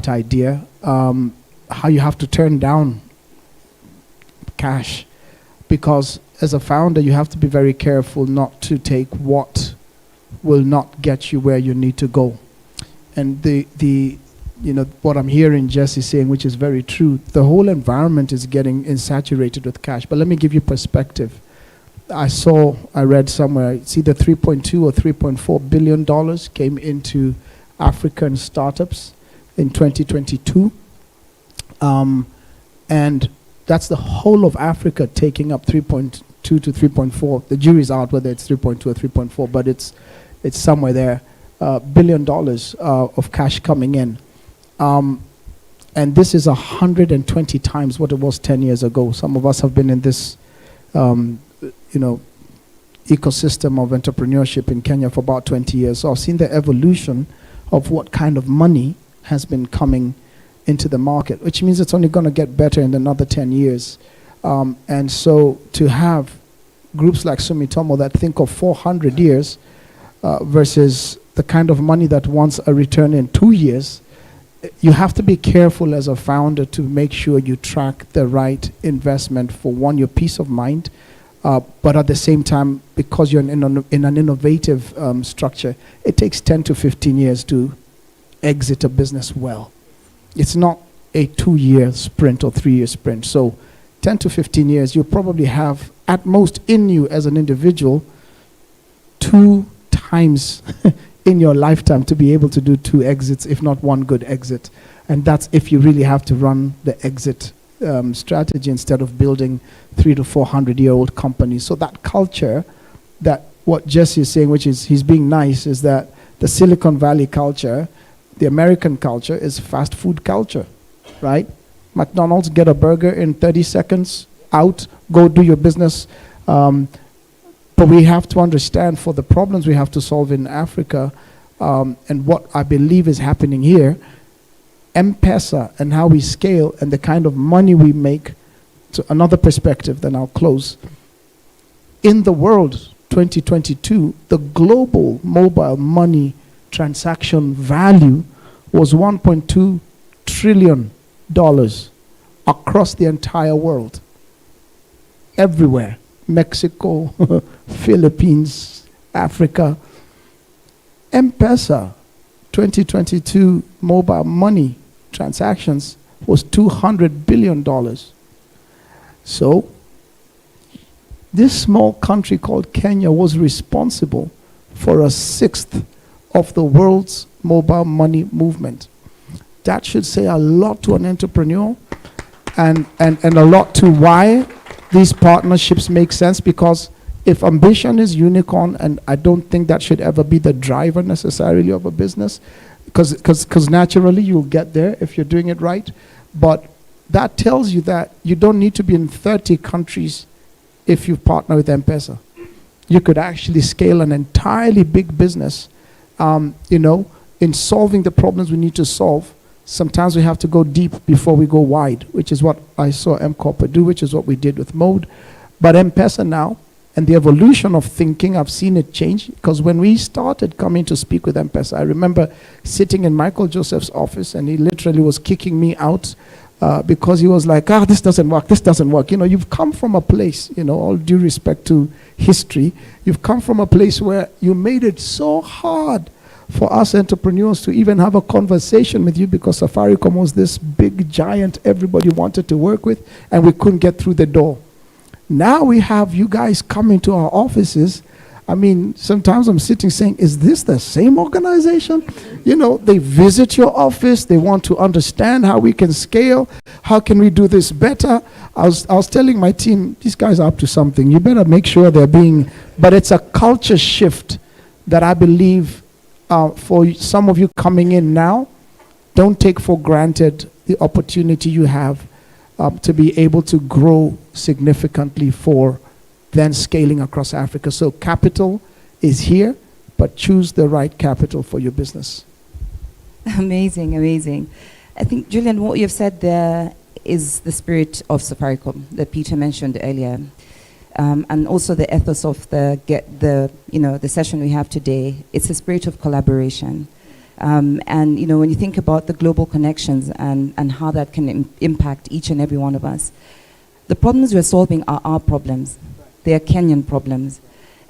bright idea, how you have to turn down cash, because as a founder you have to be very careful not to take what will not get you where you need to go. And the what I'm hearing Jesse saying, which is very true, the whole environment is getting saturated with cash. But let me give you perspective. I read somewhere, it's either 3.2 or 3.4 billion dollars came into African startups in 2022. And that's the whole of Africa taking up 3.2 to 3.4. The jury's out whether it's 3.2 or 3.4, but it's somewhere there. $1 billion of cash coming in. And this is 120 times what it was 10 years ago. Some of us have been in this, ecosystem of entrepreneurship in Kenya for about 20 years. So I've seen the evolution of what kind of money has been coming into the market, which means it's only going to get better in another 10 years. And so to have groups like Sumitomo that think of 400 years versus the kind of money that wants a return in 2 years, you have to be careful as a founder to make sure you track the right investment for, one, your peace of mind, but at the same time, because you're in an innovative structure, it takes 10 to 15 years to exit a business well. It's not a 2-year sprint or 3-year sprint. So 10 to 15 years, you probably have at most in you as an individual 2 times in your lifetime to be able to do 2 exits, if not 1 good exit. And that's if you really have to run the exit strategy instead of building 300 to 400-year-old companies. So that culture, that what Jesse is saying, which is he's being nice, is that the Silicon Valley culture, the American culture, is fast food culture, right? McDonald's, get a burger in 30 seconds, out, go do your business. But we have to understand, for the problems we have to solve in Africa, and what I believe is happening here, M-Pesa and how we scale and the kind of money we make. To another perspective, then I'll close. In the world, 2022, the global mobile money transaction value was $1.2 trillion across the entire world. Everywhere. Mexico, Philippines, Africa. M-Pesa, 2022 mobile money transactions was $200 billion. So, this small country called Kenya was responsible for 1/6 of the world's mobile money movement. That should say a lot to an entrepreneur, and a lot to why these partnerships make sense, because if ambition is unicorn, and I don't think that should ever be the driver necessarily of a business, because naturally you'll get there if you're doing it right. But that tells you that you don't need to be in 30 countries if you partner with M-Pesa. You could actually scale an entirely big business, in solving the problems we need to solve. Sometimes we have to go deep before we go wide, which is what I saw M-Corporate do, which is what we did with Mode. But M-Pesa now, and the evolution of thinking, I've seen it change. Because when we started coming to speak with M-Pesa, I remember sitting in Michael Joseph's office, and he literally was kicking me out because he was like, this doesn't work, this doesn't work. You've come from a place, all due respect to history, you've come from a place where you made it so hard for us entrepreneurs to even have a conversation with you, because Safaricom was this big giant everybody wanted to work with, and we couldn't get through the door. Now we have you guys come into our offices. I mean, sometimes I'm sitting saying, is this the same organization? They visit your office, they want to understand how we can scale, how can we do this better. I was telling my team, these guys are up to something. You better make sure they're being, but it's a culture shift that I believe for some of you coming in now, don't take for granted the opportunity you have to be able to grow significantly for then scaling across Africa. So capital is here, but choose the right capital for your business. Amazing, amazing. I think, Julian, what you've said there is the spirit of Safaricom that Peter mentioned earlier. And also the ethos of the session we have today. It's a spirit of collaboration. And when you think about the global connections and how that can impact each and every one of us, the problems we're solving are our problems. They are Kenyan problems.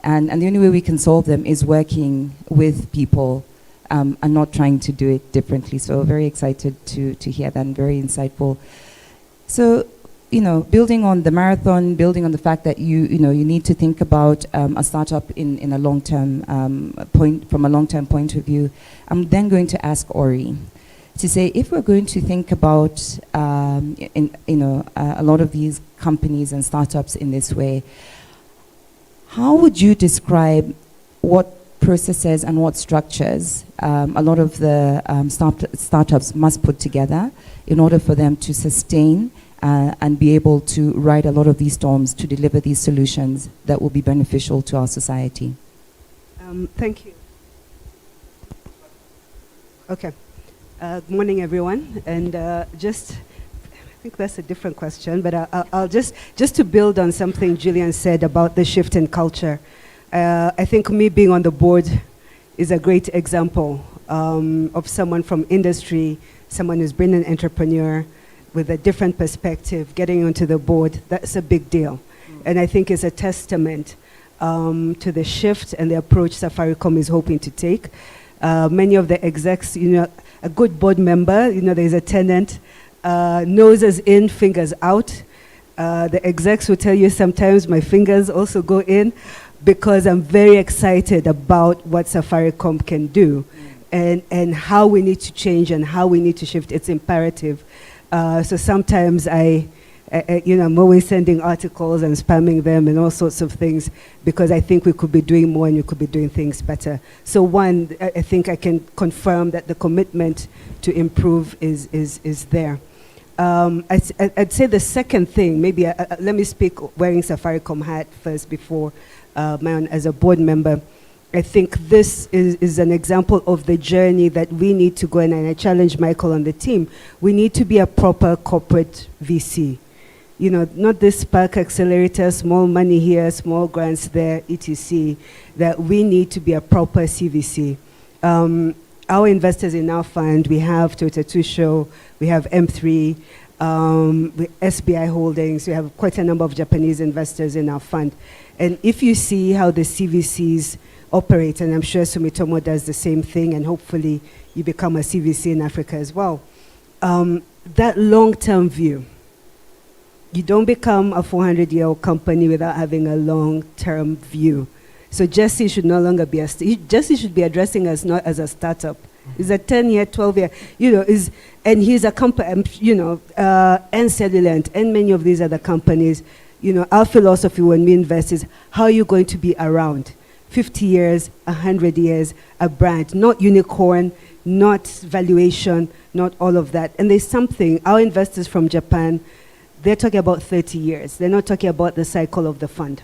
And the only way we can solve them is working with people and not trying to do it differently. So very excited to hear that and very insightful. So, building on the marathon, building on the fact that you need to think about a startup in a long-term from a long-term point of view, I'm then going to ask Ori to say, if we're going to think about a lot of these companies and startups in this way, how would you describe what processes and what structures a lot of the startups must put together in order for them to sustain and be able to ride a lot of these storms to deliver these solutions that will be beneficial to our society? Thank you. Okay. Good morning, everyone. And I think that's a different question, but I'll just to build on something Julian said about the shift in culture. I think me being on the board is a great example of someone from industry, someone who's been an entrepreneur with a different perspective, getting onto the board. That's a big deal. And I think it's a testament to the shift and the approach Safaricom is hoping to take. Many of the execs, a good board member, there's a tenant, noses in, fingers out. The execs will tell you sometimes my fingers also go in because I'm very excited about what Safaricom can do and how we need to change and how we need to shift. It's imperative. So sometimes I'm always sending articles and spamming them and all sorts of things because I think we could be doing more and we could be doing things better. So one, I think I can confirm that the commitment to improve is there. I'd say the second thing, maybe let me speak wearing Safaricom hat first before my own as a board member. I think this is an example of the journey that we need to go in, and I challenge Michael on the team. We need to be a proper corporate VC. Not this Spark Accelerator, small money here, small grants there, etc. That we need to be a proper CVC. Our investors in our fund, we have Toyota Tsusho, we have M3, SBI Holdings, we have quite a number of Japanese investors in our fund. And if you see how the CVCs operate, and I'm sure Sumitomo does the same thing, and hopefully you become a CVC in Africa as well. That long-term view, you don't become a 400-year-old company without having a long-term view. So Jesse should no longer be Jesse should be addressing us not as a startup. He's a 10-year, 12-year, and he's a company, and Cellulant, and many of these other companies. Our philosophy when we invest is how are you going to be around 50 years, 100 years, a brand, not unicorn, not valuation, not all of that. And there's something, our investors from Japan, they're talking about 30 years. They're not talking about the cycle of the fund.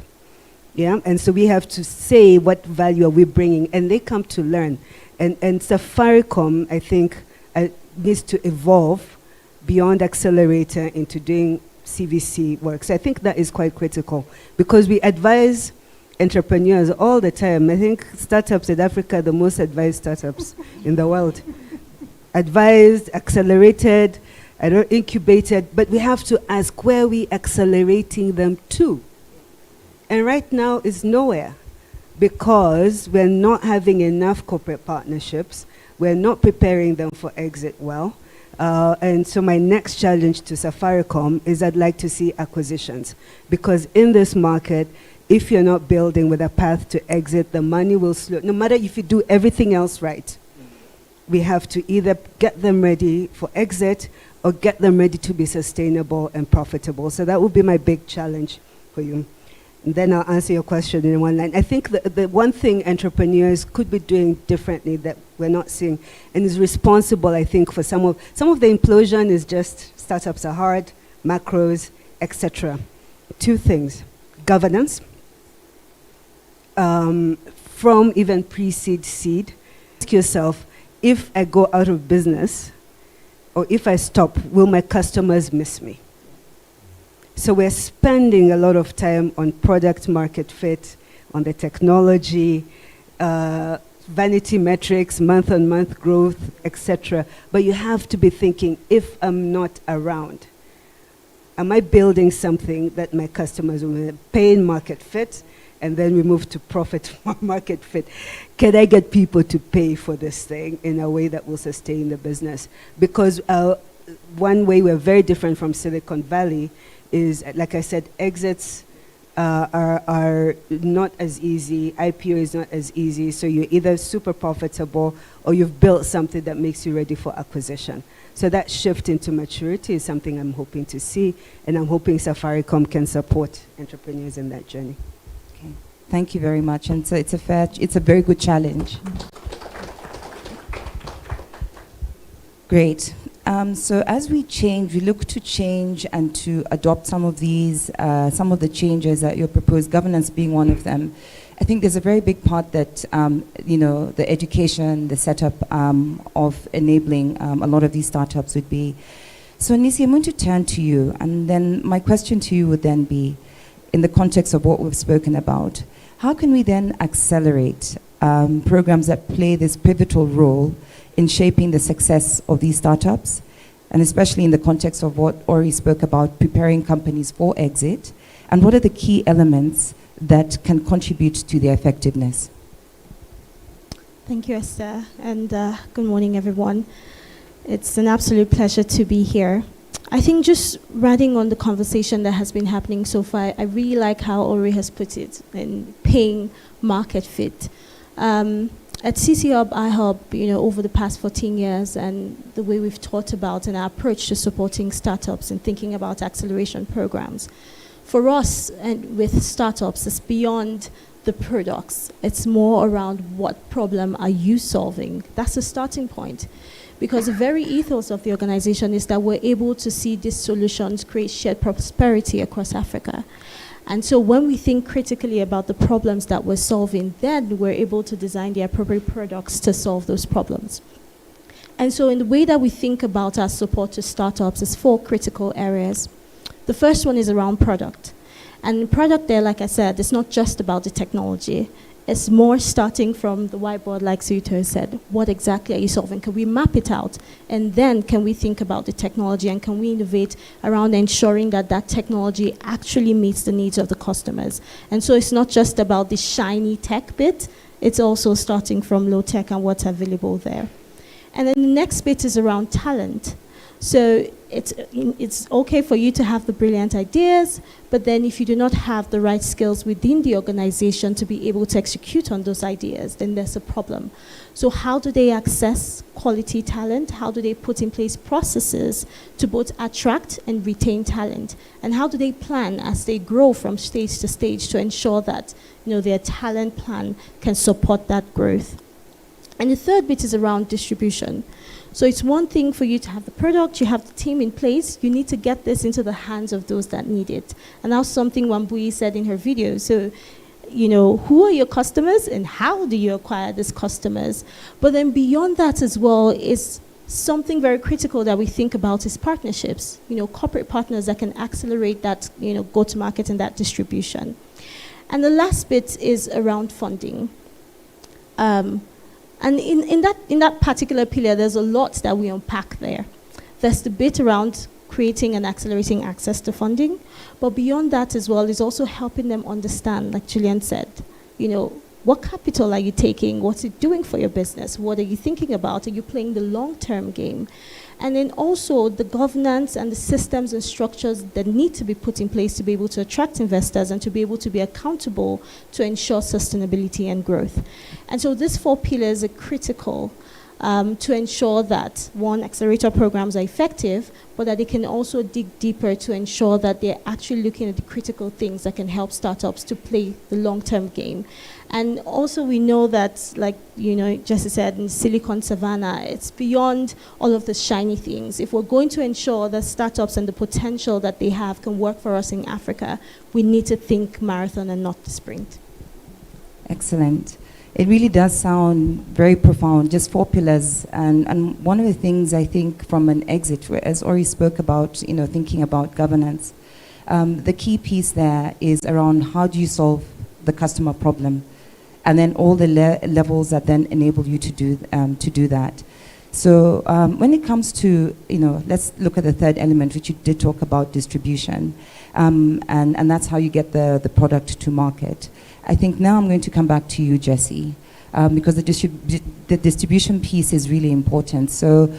Yeah, and so we have to say what value are we bringing, and they come to learn. And Safaricom, I think, needs to evolve beyond Accelerator into doing CVC work. So I think that is quite critical because we advise entrepreneurs all the time. I think startups in Africa are the most advised startups in the world. Advised, accelerated, incubated, but we have to ask where are we accelerating them to? And right now it's nowhere because we're not having enough corporate partnerships. We're not preparing them for exit well. And so my next challenge to Safaricom is I'd like to see acquisitions because in this market, if you're not building with a path to exit, the money will slow. No matter if you do everything else right, we have to either get them ready for exit or get them ready to be sustainable and profitable. So that would be my big challenge for you. And then I'll answer your question in one line. I think the one thing entrepreneurs could be doing differently that we're not seeing and is responsible, I think, for some of the implosion is just startups are hard, macros, etc. Two things, governance, from even pre-seed, seed. Ask yourself, if I go out of business or if I stop, will my customers miss me? So we're spending a lot of time on product market fit, on the technology, vanity metrics, month-on-month growth, etc. But you have to be thinking, if I'm not around, am I building something that my customers will pay in market fit, and then we move to profit market fit? Can I get people to pay for this thing in a way that will sustain the business? Because one way we're very different from Silicon Valley is, like I said, exits are not as easy. IPO is not as easy. So you're either super profitable or you've built something that makes you ready for acquisition. So that shift into maturity is something I'm hoping to see, and I'm hoping Safaricom can support entrepreneurs in that journey. Okay. Thank you very much. And so it's a very good challenge. Great. So as we look to change and to adopt some of the changes that you propose, governance being one of them. I think there's a very big part that, the education, the setup of enabling a lot of these startups would be. So Nisi, I'm going to turn to you, and then my question to you would then be, in the context of what we've spoken about, how can we then accelerate programs that play this pivotal role in shaping the success of these startups, and especially in the context of what Ori spoke about, preparing companies for exit, and what are the key elements that can contribute to their effectiveness? Thank you, Esther, and good morning, everyone. It's an absolute pleasure to be here. I think just riding on the conversation that has been happening so far, I really like how Ori has put it in paying market fit. At CC Hub, iHub, over the past 14 years, and the way we've thought about and our approach to supporting startups and thinking about acceleration programs. For us, and with startups, it's beyond the products. It's more around what problem are you solving. That's the starting point. Because the very ethos of the organization is that we're able to see these solutions create shared prosperity across Africa. And so when we think critically about the problems that we're solving, then we're able to design the appropriate products to solve those problems. And so in the way that we think about our support to startups is 4 critical areas. The first one is around product. And product there, like I said, it's not just about the technology. It's more starting from the whiteboard, like Suito said. What exactly are you solving? Can we map it out? And then can we think about the technology, and can we innovate around ensuring that that technology actually meets the needs of the customers? And so it's not just about the shiny tech bit. It's also starting from low tech and what's available there. And then the next bit is around talent. So it's okay for you to have the brilliant ideas, but then if you do not have the right skills within the organization to be able to execute on those ideas, then there's a problem. So how do they access quality talent? How do they put in place processes to both attract and retain talent? And how do they plan as they grow from stage to stage to ensure that their talent plan can support that growth? And the third bit is around distribution. So it's one thing for you to have the product, you have the team in place, you need to get this into the hands of those that need it. And that's something Wambui said in her video. So, who are your customers and how do you acquire these customers? But then beyond that as well is something very critical that we think about is partnerships, corporate partners that can accelerate that, go-to-market and that distribution. And the last bit is around funding. And in that particular pillar, there's a lot that we unpack there. There's the bit around creating and accelerating access to funding, but beyond that as well is also helping them understand, like Julian said, what capital are you taking? What's it doing for your business? What are you thinking about? Are you playing the long-term game? And then also the governance and the systems and structures that need to be put in place to be able to attract investors and to be able to be accountable to ensure sustainability and growth. And so these 4 pillars are critical to ensure that, one, accelerator programs are effective, but that they can also dig deeper to ensure that they're actually looking at the critical things that can help startups to play the long-term game. And also we know that, like, Jesse said, in Silicon Savannah, it's beyond all of the shiny things. If we're going to ensure that startups and the potential that they have can work for us in Africa, we need to think marathon and not the sprint. Excellent. It really does sound very profound, just 4 pillars. And one of the things I think from an exit, as Ori spoke about, thinking about governance, the key piece there is around how do you solve the customer problem. and then all the levels that then enable you to do that. So when it comes to, let's look at the third element, which you did talk about, distribution, and that's how you get the product to market. I think now I'm going to come back to you, Jesse, because the distribution piece is really important. So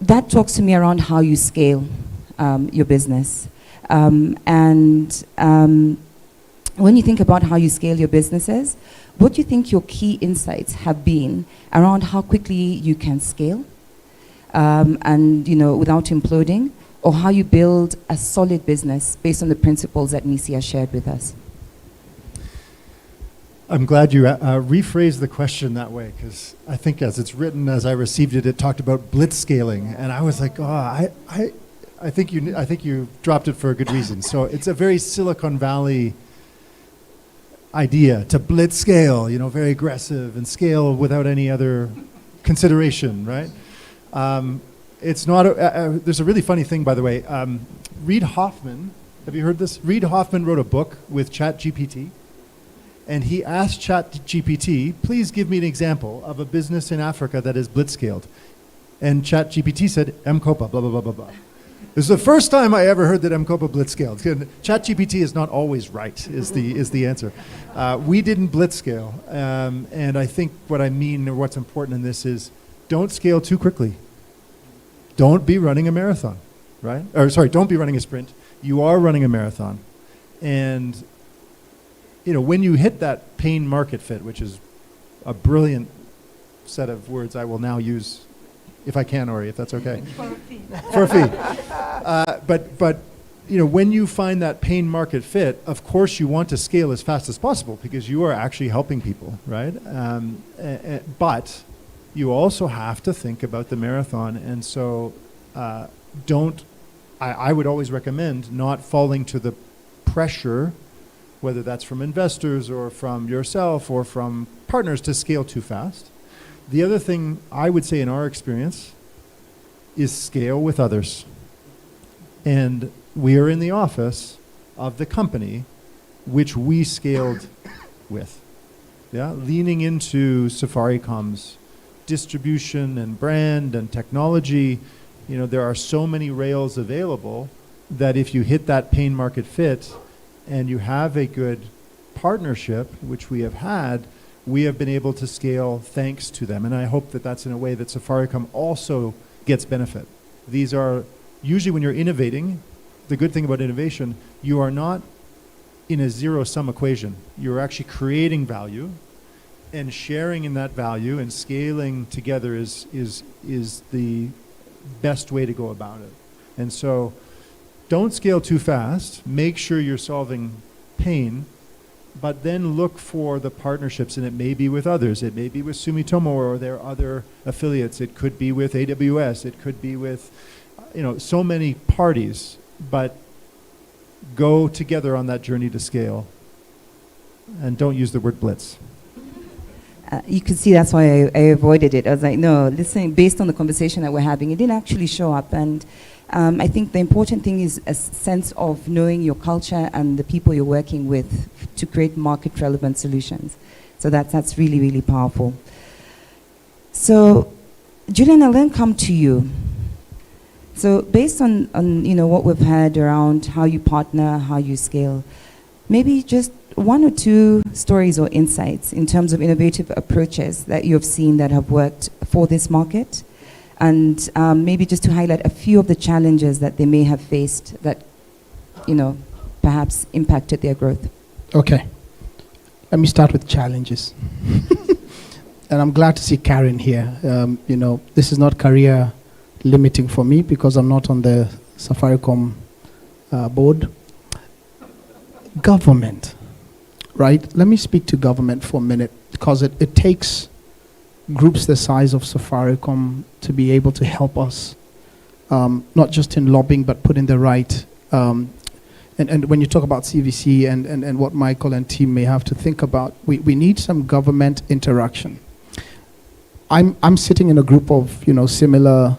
that talks to me around how you scale your business. When you think about how you scale your businesses, what do you think your key insights have been around how quickly you can scale without imploding, or how you build a solid business based on the principles that Nisi has shared with us? I'm glad you rephrased the question that way, because I think as it's written, as I received it, it talked about blitz scaling, and I was like, I think you dropped it for a good reason. So it's a very Silicon Valley idea to blitz scale, very aggressive and scale without any other consideration, right? It's not. There's a really funny thing, by the way. Reid Hoffman, have you heard this? Reid Hoffman wrote a book with ChatGPT. And he asked ChatGPT, please give me an example of a business in Africa that is blitzscaled. And ChatGPT said, M-Copa, blah, blah, blah, blah, blah. This is the first time I ever heard that M-Copa blitzscaled. ChatGPT is not always right, is the answer. We didn't blitzscale. And I think what I mean, or what's important in this is, don't scale too quickly. Don't be running a marathon, right? Don't be running a sprint. You are running a marathon. And when you hit that pain market fit, which is a brilliant set of words I will now use, if I can, Ori, if that's okay. For a fee. But when you find that pain market fit, of course you want to scale as fast as possible because you are actually helping people, right? But you also have to think about the marathon, and so I would always recommend not falling to the pressure, whether that's from investors or from yourself or from partners, to scale too fast. The other thing I would say in our experience is scale with others. And we are in the office of the company which we scaled with. Yeah, leaning into Safaricom's distribution and brand and technology. There are so many rails available that if you hit that pain market fit, and you have a good partnership, which we have had, we have been able to scale thanks to them. And I hope that that's in a way that Safaricom also gets benefit. These are, usually when you're innovating, the good thing about innovation, you are not in a zero-sum equation. You're actually creating value and sharing in that value, and scaling together is the best way to go about it. And so, don't scale too fast. Make sure you're solving pain, but then look for the partnerships, and it may be with others. It may be with Sumitomo or their other affiliates. It could be with AWS. It could be with, so many parties, but go together on that journey to scale. And don't use the word blitz. You can see that's why I avoided it. I was like, no, listen, based on the conversation that we're having, it didn't actually show up. And I think the important thing is a sense of knowing your culture and the people you're working with to create market-relevant solutions. So that's really, really powerful. So, Julian, I'll then come to you. So, based on what we've heard around how you partner, how you scale, maybe just one or two stories or insights in terms of innovative approaches that you've seen that have worked for this market, and maybe just to highlight a few of the challenges that they may have faced that, perhaps impacted their growth. Okay. Let me start with challenges. And I'm glad to see Karen here. This is not career limiting for me because I'm not on the Safaricom board. Government, right? Let me speak to government for a minute, because it takes groups the size of Safaricom to be able to help us, not just in lobbying, but put in the right, and when you talk about CVC and what Michael and team may have to think about, we need some government interaction. I'm sitting in a group of, similar,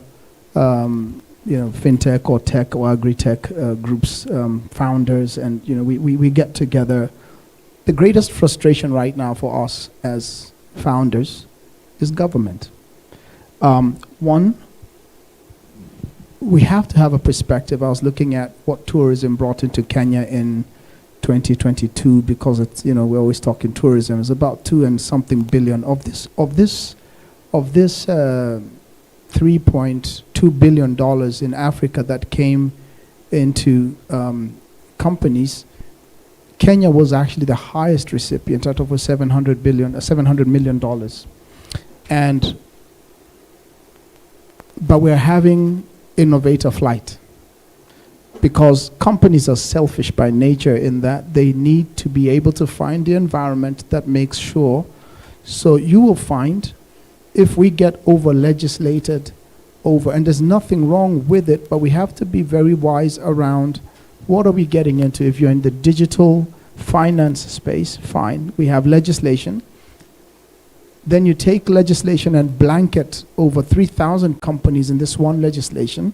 fintech or tech or agri-tech groups, founders, and we get together the greatest frustration right now for us as founders is government. One, we have to have a perspective. I was looking at what tourism brought into Kenya in 2022, because it's, you know, we're always talking tourism. It's about 2 and something billion of this $3.2 billion in Africa that came into companies. Kenya was actually the highest recipient at over $700 million. But we're having innovator flight, because companies are selfish by nature in that they need to be able to find the environment that makes sure. So you will find, if we get over-legislated and there's nothing wrong with it, but we have to be very wise around what are we getting into. If you're in the digital finance space, fine, we have legislation. Then you take legislation and blanket over 3,000 companies in this one legislation.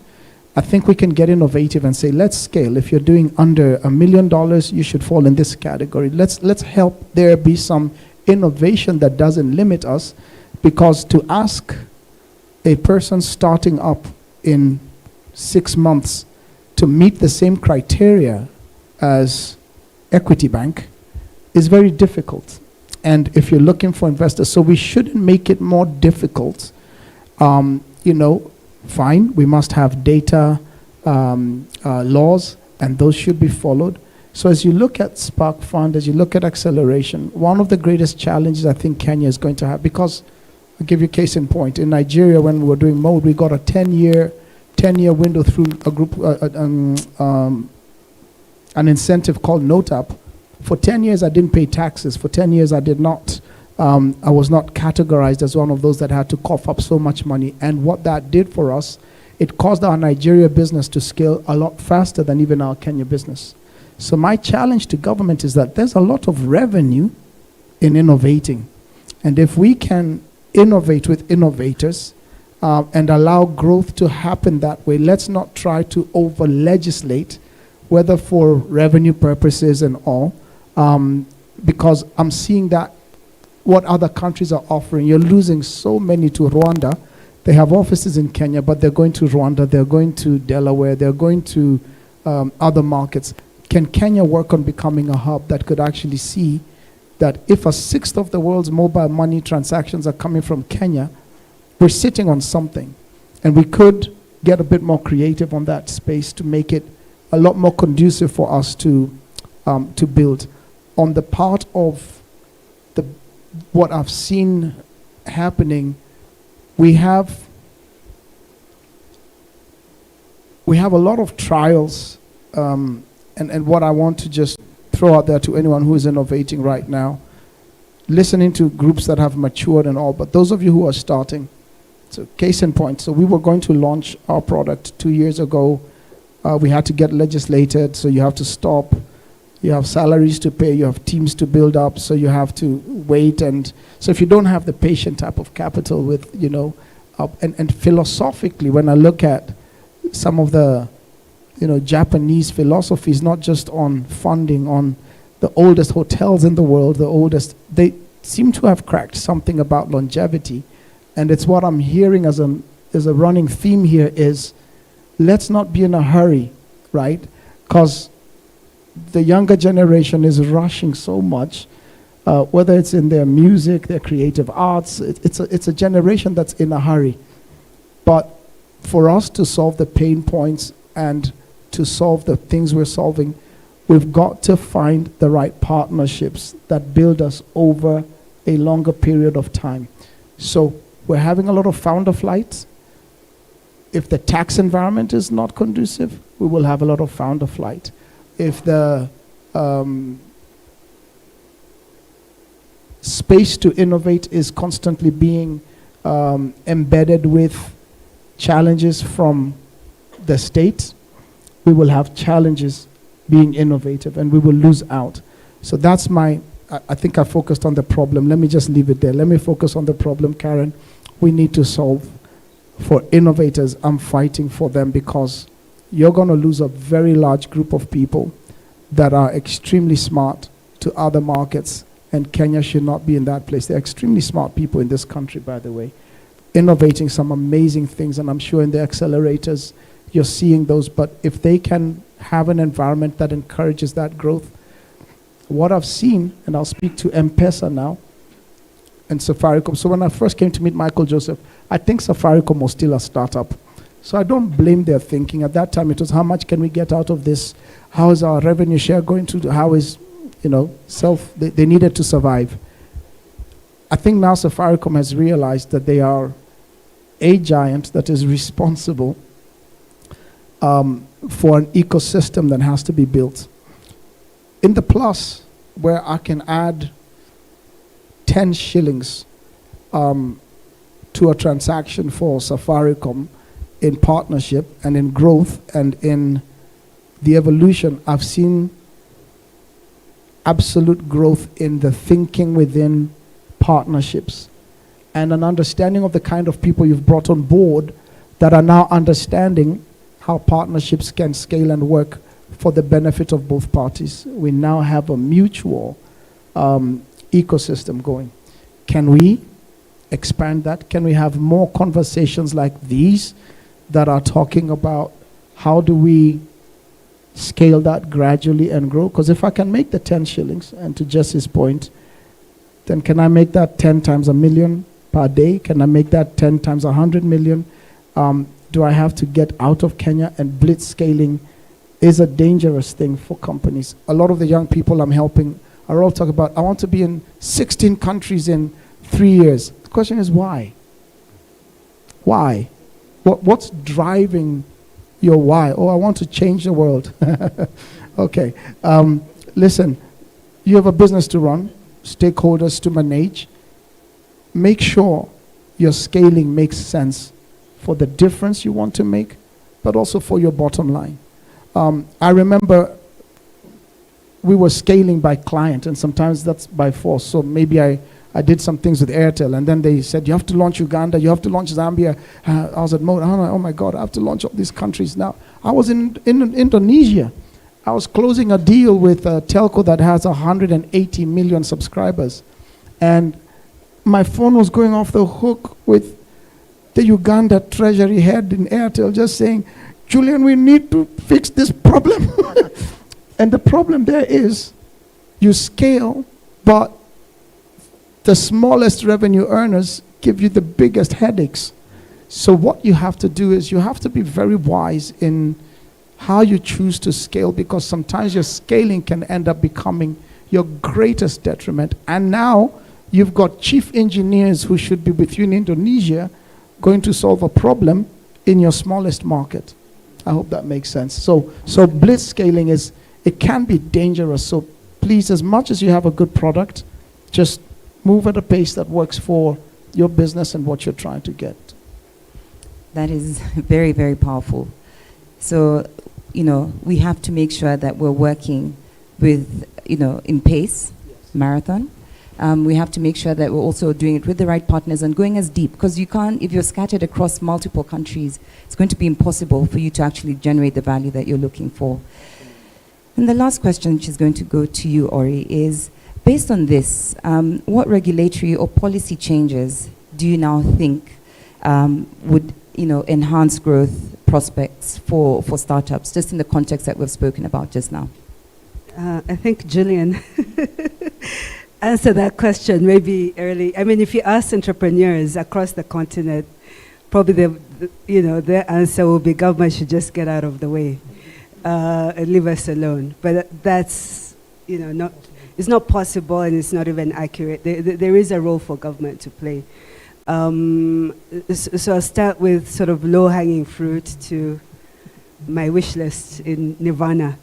I think we can get innovative and say, let's scale. If you're doing under $1 million, you should fall in this category. Let's help there be some innovation that doesn't limit us, because to ask a person starting up in 6 months to meet the same criteria as Equity Bank is very difficult. And if you're looking for investors, so we shouldn't make it more difficult. Fine, we must have data laws, and those should be followed. So as you look at Spark Fund, as you look at acceleration, one of the greatest challenges I think Kenya is going to have, because I'll give you a case in point. In Nigeria, when we were doing mode, we got a 10-year window through a group, an incentive called NoteUp. For 10 years, I didn't pay taxes. For 10 years, I did not. I was not categorized as one of those that had to cough up so much money. And what that did for us, it caused our Nigeria business to scale a lot faster than even our Kenya business. So my challenge to government is that there's a lot of revenue in innovating. And if we can innovate with innovators and allow growth to happen that way, let's not try to over-legislate, whether for revenue purposes and all, because I'm seeing that what other countries are offering. You're losing so many to Rwanda. They have offices in Kenya, but they're going to Rwanda, they're going to Delaware, they're going to other markets. Can Kenya work on becoming a hub that could actually see that if 1/6 of the world's mobile money transactions are coming from Kenya, we're sitting on something. And we could get a bit more creative on that space to make it a lot more conducive for us to build. On the part of what I've seen happening, we have a lot of trials, and what I want to just throw out there to anyone who is innovating right now, listening to groups that have matured and all, but those of you who are starting, so case in point, so we were going to launch our product 2 years ago. We had to get legislated, so you have to stop. You have salaries to pay, you have teams to build up, so you have to wait. And so if you don't have the patient type of capital with, and philosophically, when I look at some of the, Japanese philosophies, not just on funding, on the oldest hotels in the world, they seem to have cracked something about longevity. And it's what I'm hearing as a running theme here is, let's not be in a hurry, right? Because the younger generation is rushing so much, whether it's in their music, their creative arts. It's a generation that's in a hurry. But for us to solve the pain points and to solve the things we're solving, we've got to find the right partnerships that build us over a longer period of time. So we're having a lot of founder flights. If the tax environment is not conducive, we will have a lot of founder flight. If the space to innovate is constantly being embedded with challenges from the state, we will have challenges being innovative, and we will lose out. So that's I think I focused on the problem. Let me just leave it there. Let me focus on the problem, Karen. We need to solve for innovators. I'm fighting for them, because you're going to lose a very large group of people that are extremely smart, to other markets, and Kenya should not be in that place. They're extremely smart people in this country, by the way, innovating some amazing things, and I'm sure in the accelerators you're seeing those. But if they can have an environment that encourages that growth, what I've seen, and I'll speak to M-Pesa now, and Safaricom. So when I first came to meet Michael Joseph, I think Safaricom was still a startup. So I don't blame their thinking. At that time, it was how much can we get out of this? How is our revenue share going to, how is, they needed to survive. I think now Safaricom has realized that they are a giant that is responsible for an ecosystem that has to be built. In the plus, where I can add 10 shillings to a transaction for Safaricom in partnership and in growth and in the evolution, I've seen absolute growth in the thinking within partnerships and an understanding of the kind of people you've brought on board that are now understanding how partnerships can scale and work for the benefit of both parties. We now have a mutual ecosystem going. Can we expand that? Can we have more conversations like these that are talking about how do we scale that gradually and grow? Because if I can make the 10 shillings, and to Jesse's point, then can I make that 10 times a million per day? Can I make that 10 times 100 million? Do I have to get out of Kenya? And blitz scaling is a dangerous thing for companies. A lot of the young people I'm helping are all talking about, I want to be in 16 countries in 3 years. The question is why? Why? What's driving your why? Oh, I want to change the world. Okay. Listen, you have a business to run, stakeholders to manage. Make sure your scaling makes sense for the difference you want to make, but also for your bottom line. I remember we were scaling by client, and sometimes that's by force. So maybe I did some things with Airtel, and then they said, you have to launch Uganda, you have to launch Zambia. I was at mode, oh my God, I have to launch all these countries now. I was in Indonesia. I was closing a deal with a telco that has 180 million subscribers. And my phone was going off the hook with the Uganda treasury head in Airtel just saying, Julian, we need to fix this problem. And the problem there is you scale, but the smallest revenue earners give you the biggest headaches. So what you have to do is you have to be very wise in how you choose to scale, because sometimes your scaling can end up becoming your greatest detriment. And now you've got chief engineers who should be with you in Indonesia going to solve a problem in your smallest market. I hope that makes sense. So blitz scaling it can be dangerous. So please, as much as you have a good product, just move at a pace that works for your business and what you're trying to get. That is very, very powerful. So, we have to make sure that we're working with, in pace, marathon. We have to make sure that we're also doing it with the right partners and going as deep, because you can't, if you're scattered across multiple countries, it's going to be impossible for you to actually generate the value that you're looking for. And the last question, which is going to go to you, Ori, is based on this, what regulatory or policy changes do you now think would enhance growth prospects for startups, just in the context that we've spoken about just now? I think Julian answered that question maybe early. I mean, if you ask entrepreneurs across the continent, probably their answer will be government should just get out of the way and leave us alone. But that's it's not possible, and it's not even accurate. There is a role for government to play. So I'll start with sort of low-hanging fruit to my wish list in Nirvana.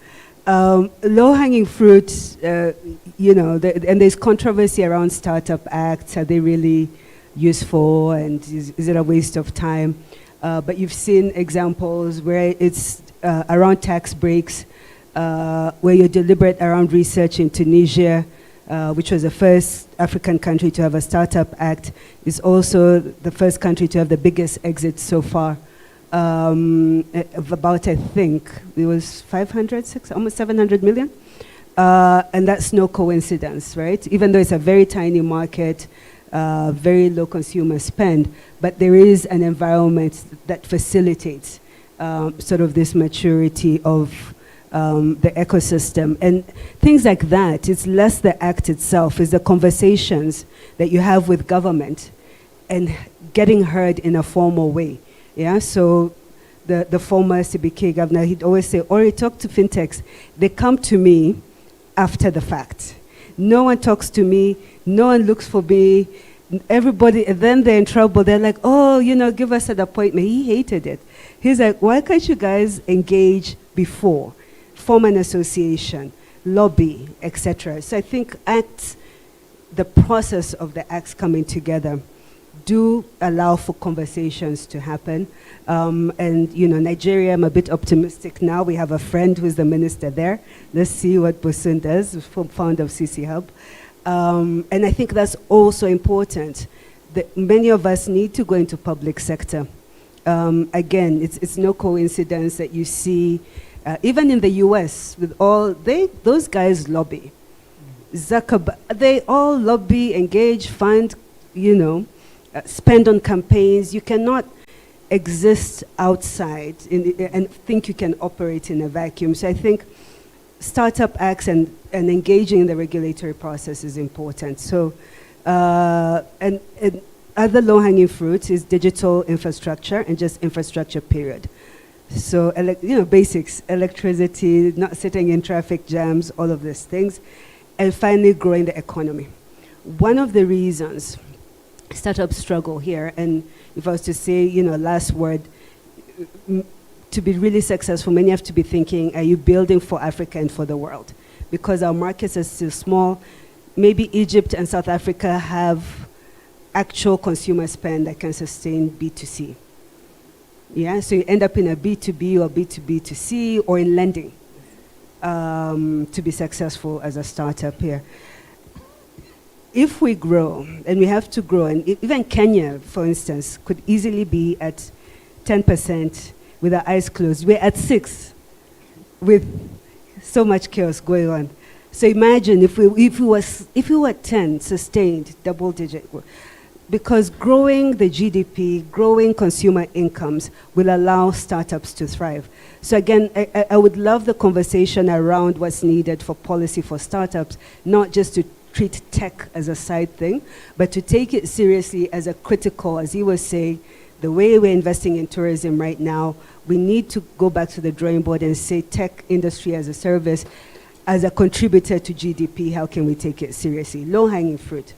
Low-hanging fruit, and there's controversy around Startup Acts. Are they really useful, and is it a waste of time? But you've seen examples where it's around tax breaks, where you're deliberate around research in Tunisia, which was the first African country to have a Startup Act, is also the first country to have the biggest exit so far. Of about, I think, it was 500, almost 700 million. And that's no coincidence, right? Even though it's a very tiny market, very low consumer spend, but there is an environment that facilitates sort of this maturity of the ecosystem. And things like that, it's less the act itself, it's the conversations that you have with government and getting heard in a formal way. Yeah, so the former CBK governor, he'd always say, Ori, talk to fintechs. They come to me after the fact. No one talks to me, no one looks for me, everybody, and then they're in trouble. They're like, oh, give us an appointment. He hated it. He's like, why can't you guys engage before? Form an association, lobby, etc. So I think the process of the acts coming together do allow for conversations to happen. And, Nigeria, I'm a bit optimistic now. We have a friend who's the minister there. Let's see what Bosun does, founder of CC Hub. And I think that's also important, that many of us need to go into public sector. Again, it's no coincidence that you see, even in the US, with those guys lobby. Zuckerberg, they all lobby, engage, fund, spend on campaigns. You cannot exist outside and think you can operate in a vacuum. So I think startup acts and engaging in the regulatory process is important. So, and other low-hanging fruit is digital infrastructure and just infrastructure, period. So, basics, electricity, not sitting in traffic jams, all of these things, and finally growing the economy. One of the reasons startups struggle here, and if I was to say, last word, to be really successful, many have to be thinking, are you building for Africa and for the world? Because our markets are still small. Maybe Egypt and South Africa have actual consumer spend that can sustain B2C. Yeah, so you end up in a B2B or B2B2C or in lending to be successful as a startup here. If we grow, and we have to grow, and even Kenya, for instance, could easily be at 10% with our eyes closed. We're at 6% with so much chaos going on. So imagine if we were at 10, sustained, double-digit growth. Because growing the GDP, growing consumer incomes will allow startups to thrive. So again, I would love the conversation around what's needed for policy for startups, not just to treat tech as a side thing, but to take it seriously as a critical, as he was saying, the way we're investing in tourism right now, we need to go back to the drawing board and say tech industry as a service, as a contributor to GDP, how can we take it seriously? Low-hanging fruit.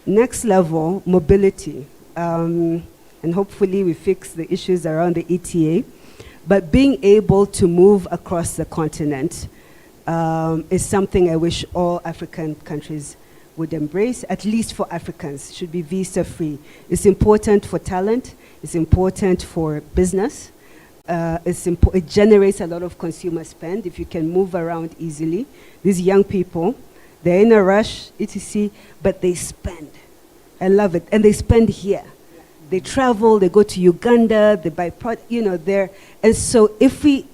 Next level, mobility. And hopefully we fix the issues around the ETA. But being able to move across the continent is something I wish all African countries would embrace, at least for Africans, should be visa-free. It's important for talent, it's important for business, it generates a lot of consumer spend if you can move around easily. These young people, they're in a rush, etc., but they spend. I love it. And they spend here. They travel, they go to Uganda, they buy there. And so if we,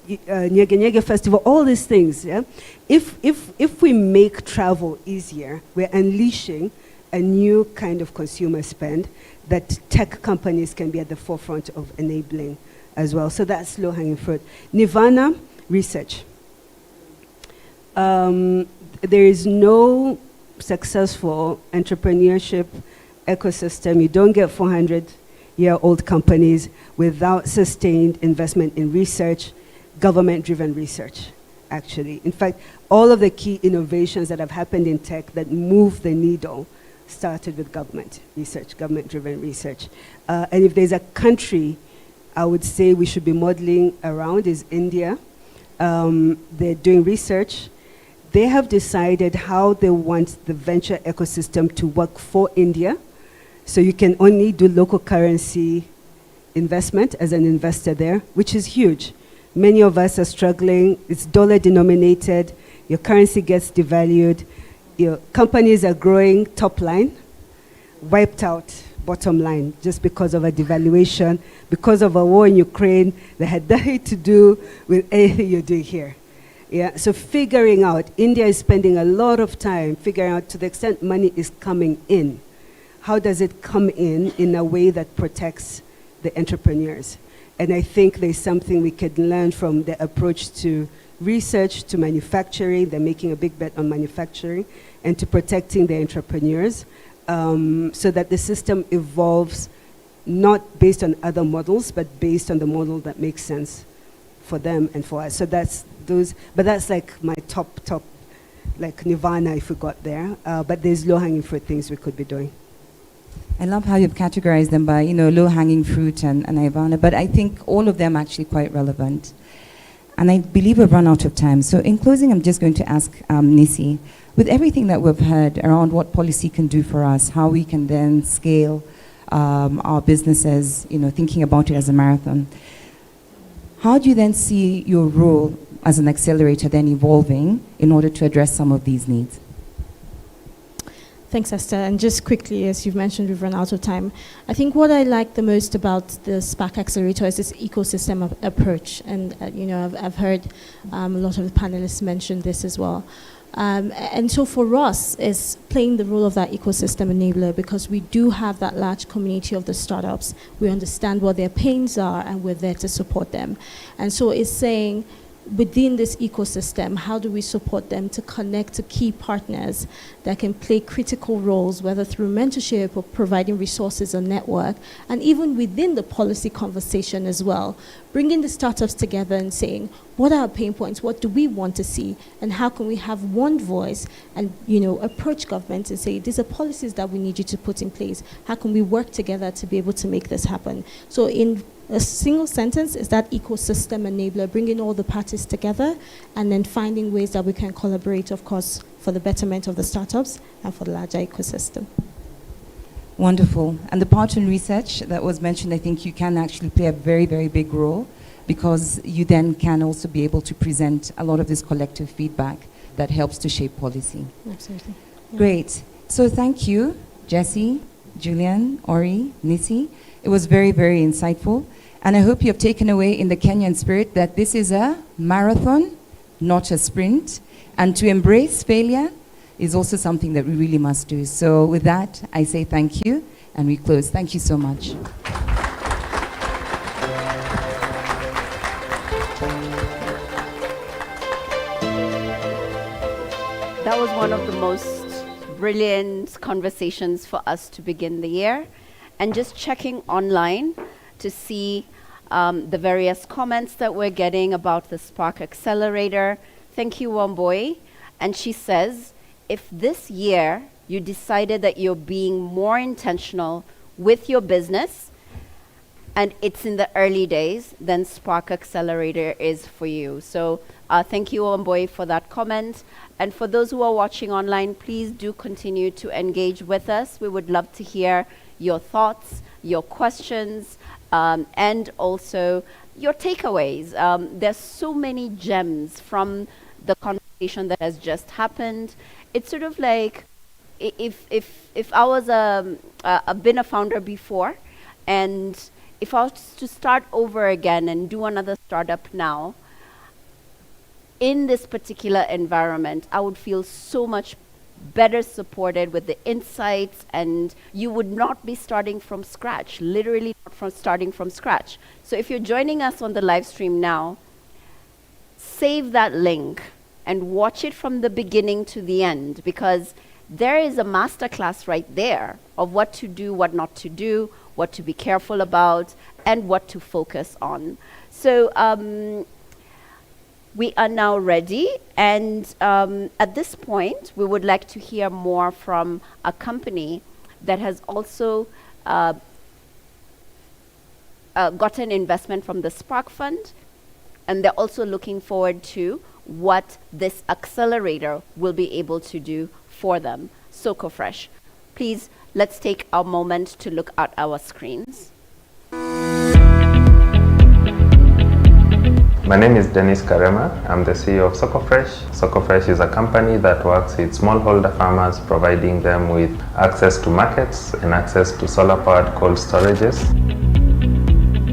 Nyege Nyege Festival, all these things, yeah? If we make travel easier, we're unleashing a new kind of consumer spend that tech companies can be at the forefront of enabling as well. So that's low-hanging fruit. Nirvana, research. There is no successful entrepreneurship ecosystem. You don't get 400-year-old companies without sustained investment in research, government-driven research, actually. In fact, all of the key innovations that have happened in tech that move the needle started with government research, government-driven research. And if there's a country I would say we should be modeling around is India. They're doing research. They have decided how they want the venture ecosystem to work for India. So you can only do local currency investment as an investor there, which is huge. Many of us are struggling. It's dollar denominated. Your currency gets devalued. Your companies are growing top line, wiped out bottom line just because of a devaluation, because of a war in Ukraine that had nothing to do with anything you're doing here. Yeah, so figuring out, India is spending a lot of time figuring out, to the extent money is coming in, how does it come in a way that protects the entrepreneurs? And I think there's something we could learn from the approach to research, to manufacturing. They're making a big bet on manufacturing, and to protecting the entrepreneurs, so that the system evolves not based on other models, but based on the model that makes sense for them and for us. So that's those, but that's like my top, like nirvana if we got there. But there's low-hanging fruit things we could be doing. I love how you've categorized them by, low-hanging fruit and nirvana, but I think all of them are actually quite relevant. And I believe we've run out of time. So in closing, I'm just going to ask Nisi, with everything that we've heard around what policy can do for us, how we can then scale our businesses, thinking about it as a marathon, how do you then see your role as an accelerator then evolving in order to address some of these needs? Thanks, Esther. And just quickly, as you've mentioned, we've run out of time. I think what I like the most about the Spark Accelerator is this ecosystem approach. And, I've heard a lot of the panelists mention this as well. And so for us, it's playing the role of that ecosystem enabler, because we do have that large community of the startups. We understand what their pains are, and we're there to support them. And so it's saying, within this ecosystem, how do we support them to connect to key partners that can play critical roles, whether through mentorship or providing resources or network, and even within the policy conversation as well, bringing the startups together and saying, what are our pain points, what do we want to see, and how can we have one voice and approach government and say, these are policies that we need you to put in place. How can we work together to be able to make this happen? So in a single sentence is that ecosystem enabler, bringing all the parties together and then finding ways that we can collaborate, of course, for the betterment of the startups and for the larger ecosystem. Wonderful. And the part on research that was mentioned, I think you can actually play a very, very big role, because you then can also be able to present a lot of this collective feedback that helps to shape policy. Absolutely. Yeah. Great. So thank you, Jessie, Julian, Ori, Nisi. It was very, very insightful. And I hope you have taken away in the Kenyan spirit that this is a marathon, not a sprint. And to embrace failure is also something that we really must do. So with that, I say thank you, and we close. Thank you so much. That was one of the most brilliant conversations for us to begin the year. And just checking online to see the various comments that we're getting about the Spark Accelerator. Thank you, Wamboi. And she says, if this year you decided that you're being more intentional with your business and it's in the early days, then Spark Accelerator is for you. So thank you, Wamboi, for that comment. And for those who are watching online, please do continue to engage with us. We would love to hear your thoughts, your questions, and also your takeaways. There's so many gems from the conversation that has just happened. It's sort of like if I was been a founder before, and if I was to start over again and do another startup now, in this particular environment, I would feel so much better supported with the insights, and you would not be starting from scratch, literally not from starting from scratch. So if you're joining us on the live stream now, save that link and watch it from the beginning to the end, because there is a masterclass right there of what to do, what not to do, what to be careful about, and what to focus on. So we are now ready, and at this point, we would like to hear more from a company that has also gotten investment from the Spark Fund, and they're also looking forward to what this accelerator will be able to do for them. SocoFresh. Please, let's take a moment to look at our screens. My name is Dennis Karema. I'm the CEO of SocoFresh. SocoFresh is a company that works with smallholder farmers, providing them with access to markets and access to solar-powered cold storages.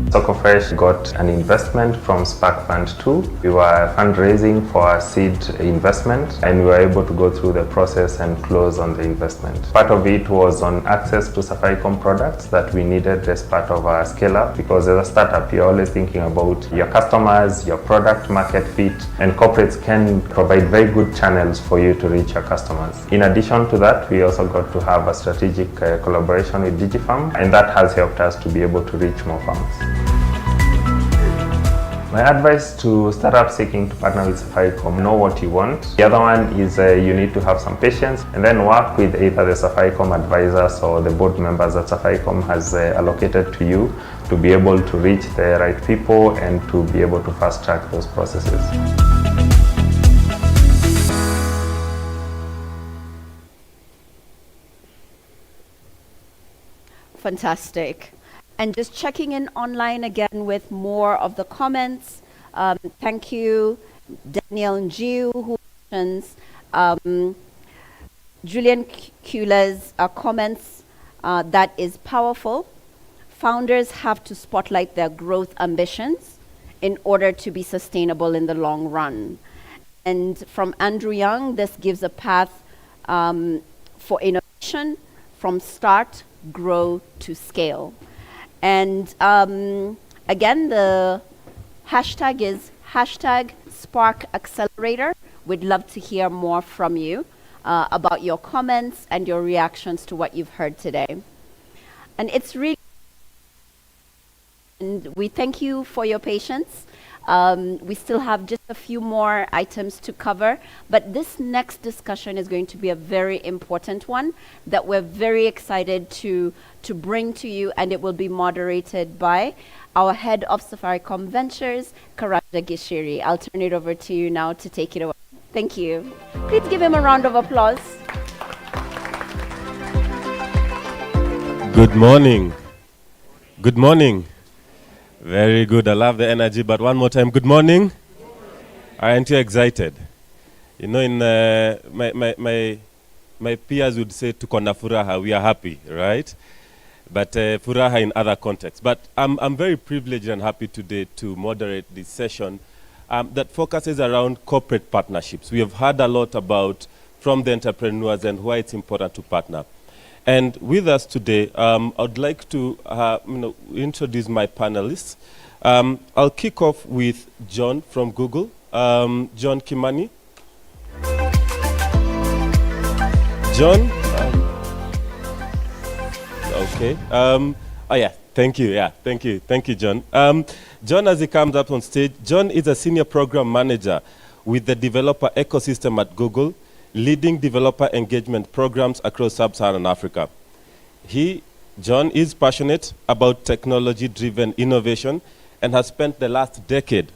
Socofresh got an investment from Spark Fund 2. We were fundraising for a seed investment, and we were able to go through the process and close on the investment. Part of it was on access to Safaricom products that we needed as part of our scale-up, because as a startup, you're always thinking about your customers, your product market fit, and corporates can provide very good channels for you to reach your customers. In addition to that, we also got to have a strategic collaboration with DigiFarm, and that has helped us to be able to reach more farms. My advice to startups seeking to partner with Safaricom: know what you want. The other one is you need to have some patience, and then work with either the Safaricom advisors or the board members that Safaricom has allocated to you to be able to reach the right people and to be able to fast track those processes. Fantastic. And just checking in online again with more of the comments. Thank you, Daniel and Jiu, who mentions Julian Kuehler's comments. That is powerful. Founders have to spotlight their growth ambitions in order to be sustainable in the long run. And from Andrew Young, this gives a path for innovation from start, grow to scale. And again, the hashtag is #SparkAccelerator. We'd love to hear more from you about your comments and your reactions to what you've heard today. And it's really, and we thank you for your patience. We still have just a few more items to cover, but this next discussion is going to be a very important one that we're very excited to bring to you, and it will be moderated by our head of Safaricom Ventures, Karaja Gishiri. I'll turn it over to you now to take it away. Thank you. Please give him a round of applause. Good morning. Good morning. Very good. I love the energy, but one more time. Good morning. Aren't you excited? You know, in my peers would say, "Tuko na furaha," we are happy, right? But furaha in other contexts. But I'm very privileged and happy today to moderate this session that focuses around corporate partnerships. We have heard a lot about from the entrepreneurs and why it's important to partner. And with us today, I'd like to introduce my panelists. I'll kick off with John from Google, John Kimani. John? Okay. Thank you. Yeah, thank you. Thank you, John. John, as he comes up on stage, John is a senior program manager with the developer ecosystem at Google, leading developer engagement programs across sub-Saharan Africa. John is passionate about technology-driven innovation and has spent the last decade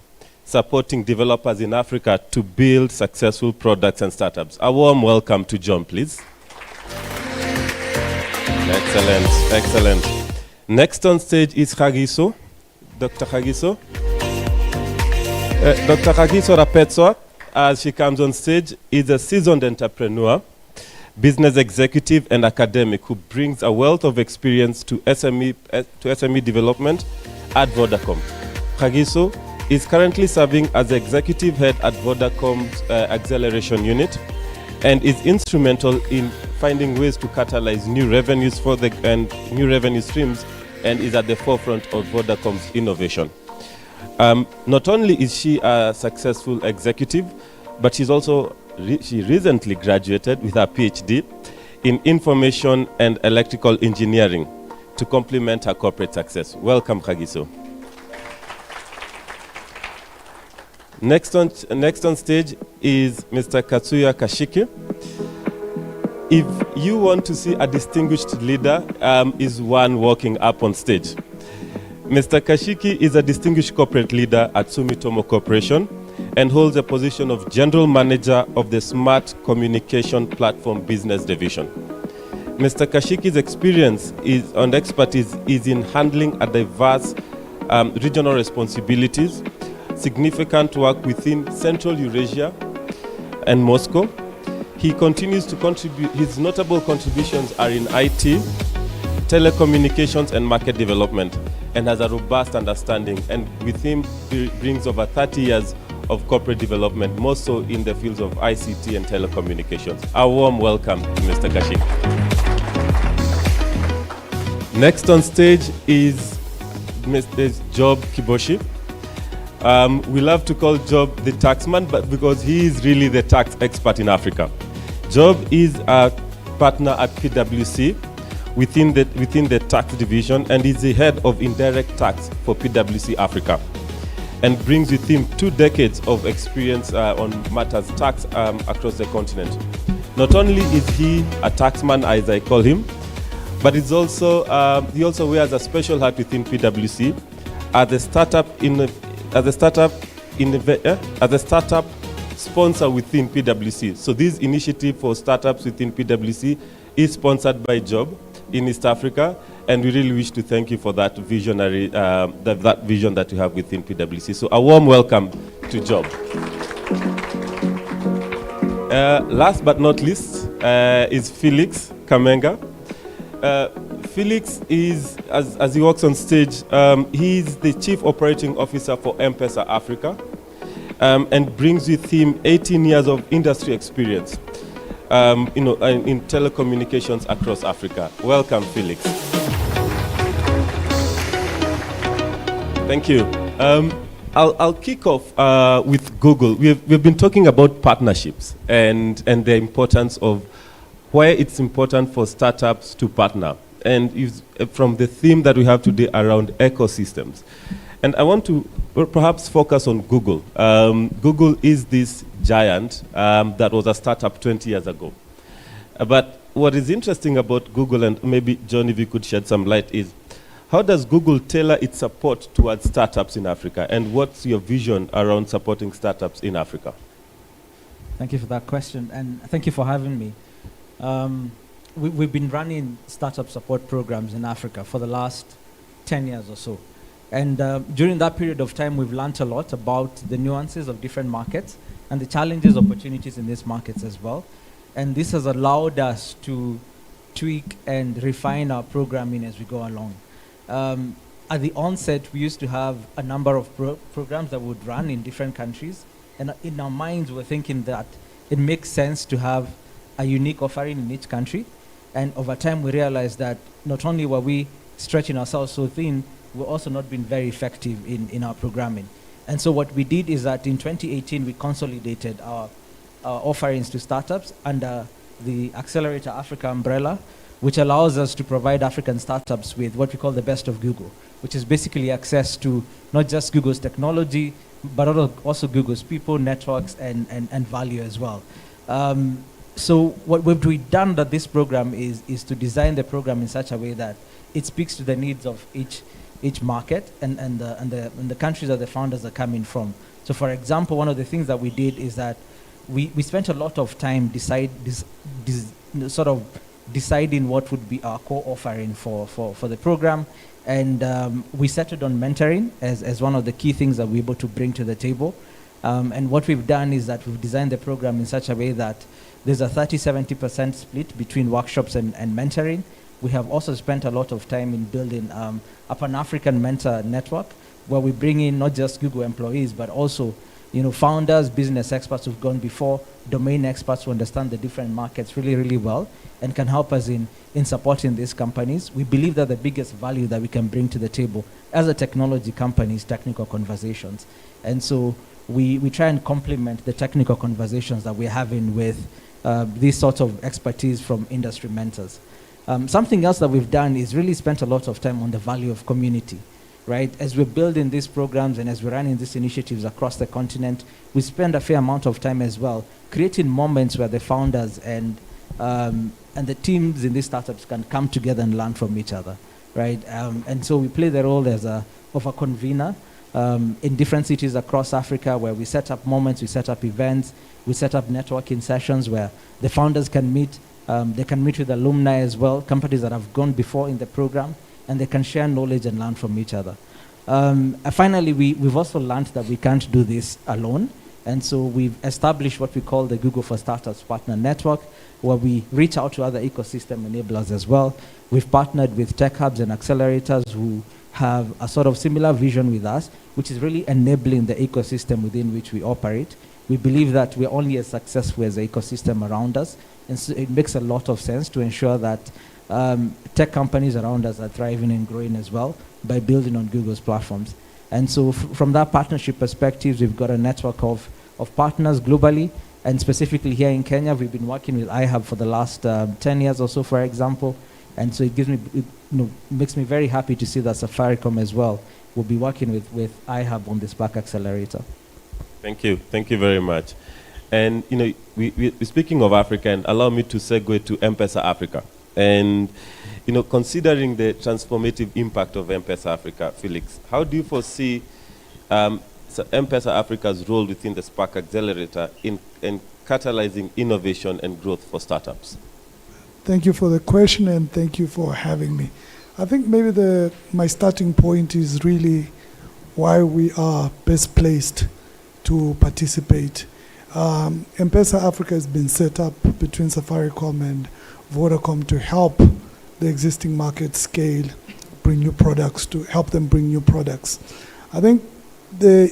supporting developers in Africa to build successful products and startups. A warm welcome to John, please. Excellent, excellent. Next on stage is Khagiso, Dr. Khagiso. Dr. Khagiso Rapetswa, as she comes on stage, is a seasoned entrepreneur, business executive, and academic who brings a wealth of experience to SME development at Vodacom. Khagiso is currently serving as executive head at Vodacom's acceleration unit and is instrumental in finding ways to catalyze new revenues and new revenue streams, and is at the forefront of Vodacom's innovation. Not only is she a successful executive, but she recently graduated with her PhD in information and electrical engineering to complement her corporate success. Welcome, Khagiso. Next on stage is Mr. Katsuya Kashiki. If you want to see a distinguished leader, is one walking up on stage. Mr. Kashiki is a distinguished corporate leader at Sumitomo Corporation and holds a position of General Manager of the Smart Communication Platform Business Division. Mr. Kashiki's experience and expertise is in handling a diverse regional responsibilities, significant work within Central Eurasia and Moscow. He continues to contribute. His notable contributions are in IT, telecommunications, and market development. and has a robust understanding, and with him brings over 30 years of corporate development, more so in the fields of ICT and telecommunications. A warm welcome to Mr. Kashik. Next on stage is Mr. Job Kiboshi. We love to call Job the taxman, but because he is really the tax expert in Africa. Job is a partner at PwC within the tax division, and is the head of indirect tax for PwC Africa, and brings with him 2 decades of experience on matters tax across the continent. Not only is he a taxman, as I call him, but he also wears a special hat within PwC as a startup sponsor within PwC. So this initiative for startups within PwC is sponsored by Job in East Africa, and we really wish to thank you for that visionary, that vision that you have within PwC. So a warm welcome to Job. Last but not least is Felix Kamenga. Felix is, as he walks on stage, he is the Chief Operating Officer for M-Pesa Africa, and brings with him 18 years of industry experience, in telecommunications across Africa. Welcome, Felix. Thank you. I'll kick off with Google. We've been talking about partnerships and the importance of why it's important for startups to partner, and from the theme that we have today around ecosystems. And I want to perhaps focus on Google. Google is this giant that was a startup 20 years ago. But what is interesting about Google, and maybe John, if you could shed some light, is how does Google tailor its support towards startups in Africa? And what's your vision around supporting startups in Africa? Thank you for that question, and thank you for having me. We've been running startup support programs in Africa for the last 10 years or so. And during that period of time, we've learned a lot about the nuances of different markets and the challenges, opportunities in these markets as well. And this has allowed us to tweak and refine our programming as we go along. At the onset, we used to have a number of programs that would run in different countries. And in our minds, we're thinking that it makes sense to have a unique offering in each country. And over time, we realized that not only were we stretching ourselves so thin, we're also not being very effective in our programming. And so what we did is that in 2018, we consolidated our offerings to startups under the Accelerator Africa umbrella, which allows us to provide African startups with what we call the best of Google, which is basically access to not just Google's technology, but also Google's people, networks, and value as well. So what we've done that this program is to design the program in such a way that it speaks to the needs of each market and the countries that the founders are coming from. So for example, one of the things that we did is that we spent a lot of time deciding what would be our core offering for the program, and we settled on mentoring as one of the key things that we're able to bring to the table. And what we've done is that we've designed the program in such a way that there's a 30-70% split between workshops and mentoring. We have also spent a lot of time in building a Pan-African mentor network, where we bring in not just Google employees, but also founders, business experts who've gone before, domain experts who understand the different markets really, really well and can help us in supporting these companies. We believe that the biggest value that we can bring to the table as a technology company is technical conversations. And so we try and complement the technical conversations that we're having with these sorts of expertise from industry mentors. Something else that we've done is really spent a lot of time on the value of community, right? As we're building these programs and as we're running these initiatives across the continent, we spend a fair amount of time as well creating moments where the founders and the teams in these startups can come together and learn from each other, right? And so we play the role of a convener in different cities across Africa, where we set up moments, we set up events, we set up networking sessions where the founders can meet. They can meet with alumni as well, companies that have gone before in the program, and they can share knowledge and learn from each other. Finally, we've also learned that we can't do this alone, and so we've established what we call the Google for Startups Partner Network, where we reach out to other ecosystem enablers as well. We've partnered with tech hubs and accelerators who have a sort of similar vision with us, which is really enabling the ecosystem within which we operate. We believe that we're only as successful as the ecosystem around us, and so it makes a lot of sense to ensure that tech companies around us are thriving and growing as well by building on Google's platforms. And so from that partnership perspective, we've got a network of partners globally, and specifically here in Kenya, we've been working with iHub for the last 10 years or so, for example. And so it gives me, makes me very happy to see that Safaricom as well will be working with iHub on the Spark Accelerator. Thank you very much. And we're speaking of Africa, and allow me to segue to M-Pesa Africa. And considering the transformative impact of M-Pesa Africa, Felix, how do you foresee M-Pesa Africa's role within the Spark Accelerator in catalyzing innovation and growth for startups? Thank you for the question, and thank you for having me. I think maybe my starting point is really why we are best placed to participate. M-Pesa Africa has been set up between Safaricom and Vodacom to help the existing market scale, bring new products, to help them bring new products. I think the